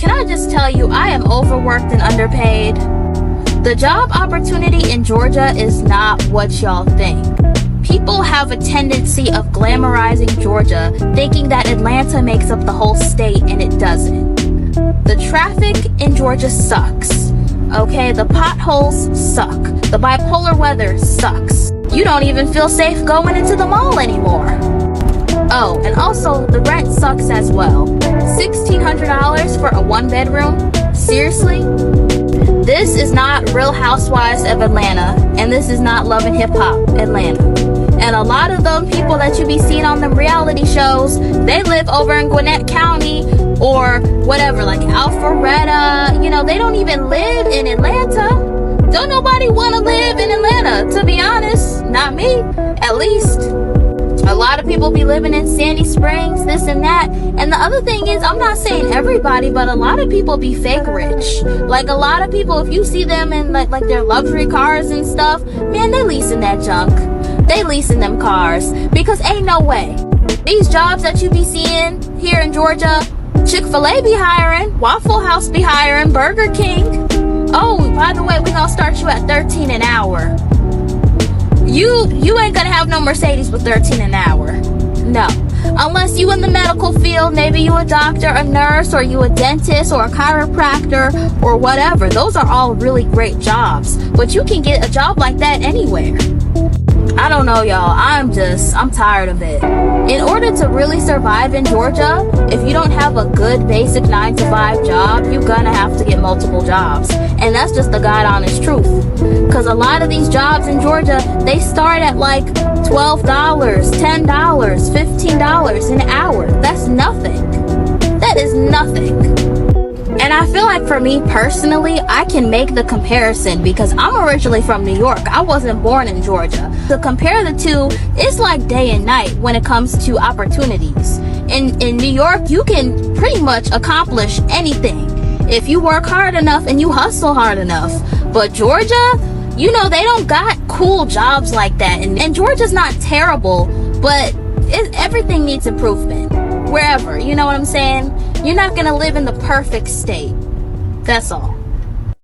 can I just tell you, I am overworked and underpaid. The job opportunity in Georgia is not what y'all think. People have a tendency of glamorizing Georgia, thinking that Atlanta makes up the whole state, and it doesn't. The traffic in Georgia sucks. Okay, the potholes suck. The bipolar weather sucks. You don't even feel safe going into the mall anymore. Oh, and also the rent sucks as well. $1,600 for a one-bedroom? Seriously? This is not Real Housewives of Atlanta, and this is not Love and Hip Hop Atlanta. And a lot of them people that you be seeing on them reality shows, they live over in Gwinnett County or whatever, like Alpharetta. You know, they don't even live in Atlanta. Don't nobody want to live in Atlanta, to be honest. Not me, at least. A lot of people be living in Sandy Springs, this and that. And the other thing is, I'm not saying everybody, but a lot of people be fake rich. Like a lot of people, if you see them in like their luxury cars and stuff, man, they leasing that junk. They leasing them cars, because ain't no way. These jobs that you be seeing here in Georgia, Chick-fil-A be hiring, Waffle House be hiring, Burger King. Oh, by the way, we gonna start you at $13 an hour. You ain't gonna have no Mercedes with $13 an hour. No. Unless you in the medical field, maybe you a doctor, a nurse, or you a dentist, or a chiropractor, or whatever. Those are all really great jobs. But you can get a job like that anywhere. I don't know, y'all. I'm tired of it. In order to really survive in Georgia, if you don't have a good basic 9-to-5 job, you're gonna have to get multiple jobs. And that's just the God honest truth. Because a lot of these jobs in Georgia, they start at like $12, $10, $15 an hour. That's nothing. That is nothing. And I feel like for me personally, I can make the comparison because I'm originally from New York. I wasn't born in Georgia. To compare the two, it's like day and night when it comes to opportunities. In New York, you can pretty much accomplish anything if you work hard enough and you hustle hard enough. But Georgia, you know, they don't got cool jobs like that. And Georgia's not terrible, but everything needs improvement. Wherever, you know what I'm saying? You're not gonna live in the perfect state. That's all.